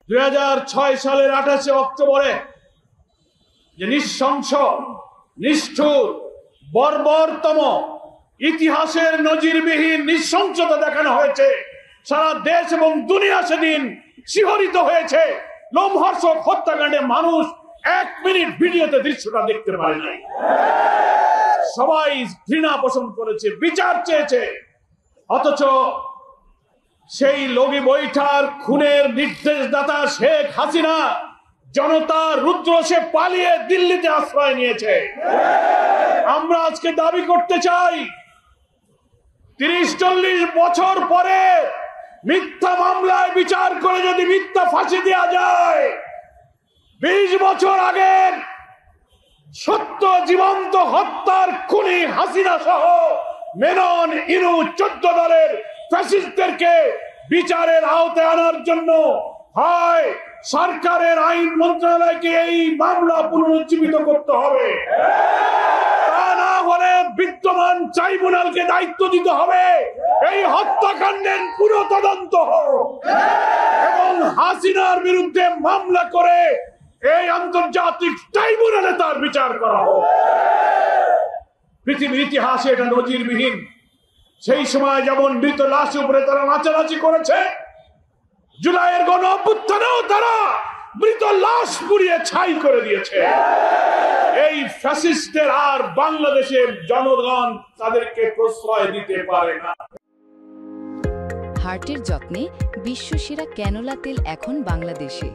2006 সালের 28 অক্টোবরে যে নৃশংস, নিষ্ঠুর, বর্বরতম, ইতিহাসের নজিরবিহীন নৃশংসতা দেখানো হয়েছে, সারা দেশ এবং দুনিয়া সেদিন শিহরিত হয়েছে। লোমহর্ষক হত্যাকাণ্ডে মানুষ 1 মিনিট ভিডিওতে দৃশ্যটা দেখতে পারে নাই। সবাই ঘৃণা পোষণ করেছে, বিচার চেয়েছে। অথচ সেই লগি বৈঠার খুনের নির্দেশদাতা শেখ হাসিনা জনতার রুদ্র সে পালিয়ে দিল্লিতে আশ্রয় নিয়েছে। আমরা আজকে দাবি করতে চাই, 30-40 বছর পরে মিথ্যা মামলায় বিচার করে যদি মিথ্যা ফাঁসি দেওয়া যায়, 20 বছর আগের সত্য জীবন্ত হত্যার খুনি হাসিনা সহ মেনন, ইনু, 14 দলের ফ্যাসিস্টদেরকে বিচারের আওতায় আনার জন্য হয় সরকারের আইন মন্ত্রণালয়কে এই মামলা পুনরুজ্জীবিত করতে হবে, তা না হলে বিদ্যমান ট্রাইব্যুনালকে দায়িত্ব দিতে হবে এই হত্যাকাণ্ডের পুরো তদন্ত হোক এবং হাসিনার বিরুদ্ধে মামলা করে এই আন্তর্জাতিক ট্রাইব্যুনালে তার বিচার করা হোক। পৃথিবীর ইতিহাসে এটা নজিরবিহীন। সেই সময় যেমন মৃত লাশের উপরে তারা নাচানাচি করেছে, জুলাইয়ের গণ অভ্যুত্থানেও তারা মৃত লাশ পুড়িয়ে ছাই করে দিয়েছে। এই ফ্যাসিস্টদের আর বাংলাদেশের জনগণ তাদেরকে প্রশ্রয় দিতে পারে না। হার্টের যত্নে বিশ্বসেরা ক্যানোলা তেল এখন বাংলাদেশে।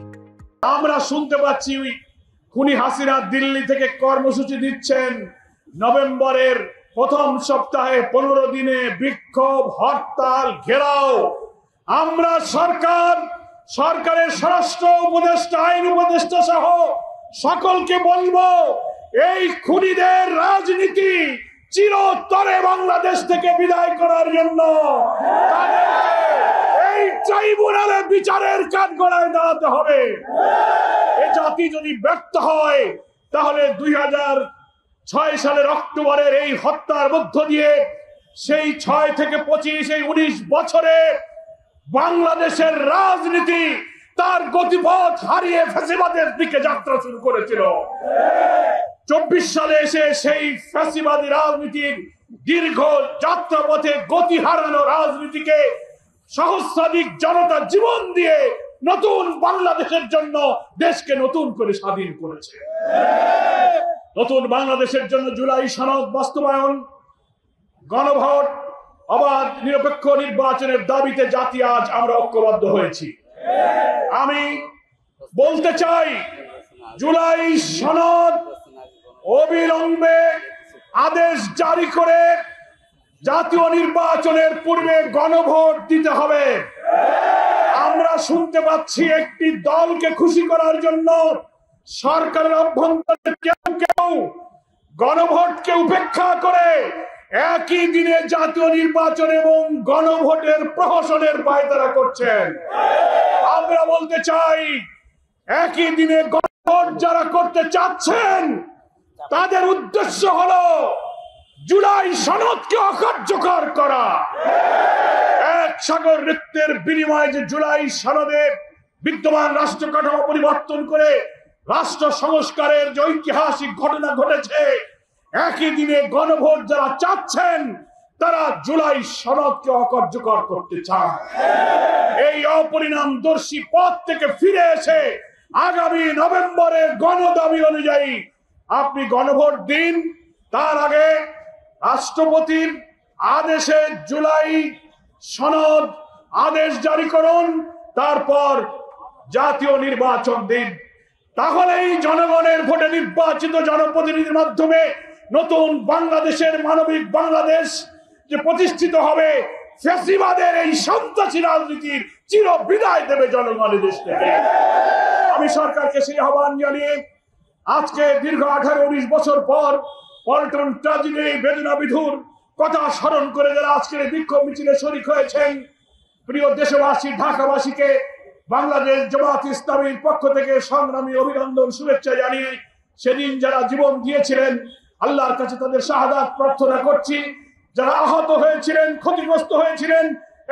আমরা শুনতে পাচ্ছি খুনি হাসিনা দিল্লি থেকে কর্মসূচি দিচ্ছেন নভেম্বরের প্রথম সপ্তাহে 15 দিনে বিক্ষোভ, হরতাল, ঘেরাও। আমরা সরকারের স্বরাষ্ট্র উপদেষ্টা, আইন উপদেষ্টা সহ সকলকে বলবো, এই খুনিদের রাজনীতি চিরতরে বাংলাদেশ থেকে বিদায় করার জন্য এই ট্রাইব্যুনালে বিচারের কাঠগড়ায় দাঁড়াতে হবে। এ জাতি যদি ব্যর্থ হয়, তাহলে 2006 সালের অক্টোবরের এই হত্যার মধ্য দিয়ে সেই 6 থেকে 25, এই 19 বছরে বাংলাদেশের রাজনীতি তার গতিপথ হারিয়ে ফ্যাসিবাদের দিকে যাত্রা শুরু করেছিল। 24 সালে এসে সেই ফ্যাসিবাদী রাজনীতির দীর্ঘ যাত্রাপথে গতি হারানো রাজনীতিকে সহস্রাধিক জনতা জীবন দিয়ে নতুন বাংলাদেশের জন্য দেশকে নতুন করে স্বাধীন করেছে। নতুন বাংলাদেশের জন্য জুলাই সনদ বাস্তবায়ন, গণভোট, অবাধ নিরপেক্ষ নির্বাচনের দাবিতে জাতি আজ আমরা ঐক্যবদ্ধ হয়েছি। আমি বলতে চাই, জুলাই সনদ অবিলম্বে আদেশ জারি করে জাতীয় নির্বাচনের পূর্বে গণভোট দিতে হবে। আমরা শুনতে পাচ্ছি একটি দলকে খুশি করার জন্য সরকারের অভ্যন্তরে কেউ গণভোটকে উপেক্ষা করে একই দিনে জাতীয় নির্বাচন এবং গণভোটের প্রহসনের পায়তারা করছেন। আমরা বলতে চাই, একই দিনে গণভোট যারা করতে চাচ্ছেন তাদের উদ্দেশ্য হলো জুলাই সনদকে অকার্যকর করা। এক সাগর নৃত্যের বিনিময়ে যে জুলাই সনদে বিদ্যমান রাষ্ট্র কাঠামো পরিবর্তন করে রাষ্ট্র সংস্কারের যে ঐতিহাসিক ঘটনা ঘটেছে, একই দিনে গণভোট যারা চাচ্ছেন তারা জুলাই সনদকে অকার্যকর করতে চান। এই অপরিণামদর্শী পথ থেকে ফিরে এসে আগামী নভেম্বরের গণদাবি অনুযায়ী আপনি গণভোট দিন। তার আগে রাষ্ট্রপতির আদেশে জুলাই সনদ আদেশ জারি করুন, তারপর জাতীয় নির্বাচন দিন। তাহলেই জনগণের ভোটে নির্বাচিত জনপ্রতিনিধির মাধ্যমে নতুন বাংলাদেশের মানবিক বাংলাদেশ যে প্রতিষ্ঠিত হবে, ফ্যাসিবাদের এই সন্ত্রাসী রাজনীতির চির বিদায় দেবে জনগণের দেশ থেকে। আমি সরকারকে সেই আহ্বান জানিয়ে আজকে দীর্ঘ 18-19 বছর পর পল্টন ট্র্যাজেডি, বেদনা বিধুর কথা স্মরণ করে যারা আজকের বিক্ষোভ মিছিলে শরীক হয়েছেন, প্রিয় দেশবাসী, ঢাকাবাসীকে বাংলাদেশ জামাত ইসলামীর পক্ষ থেকে সংগ্রামী অভিনন্দন, শুভেচ্ছা জানিয়ে সেদিন যারা জীবন দিয়েছিলেন আল্লাহর কাছে তাদের শাহাদাত প্রার্থনা করছি। যারা আহত হয়েছিলেন, ক্ষতিগ্রস্ত হয়েছিলেন,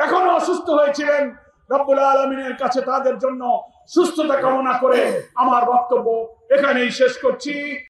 এখনো অসুস্থ হয়েছিলেন, রব্বুল আলামিনের কাছে তাদের জন্য সুস্থতা কামনা করে আমার বক্তব্য এখানেই শেষ করছি।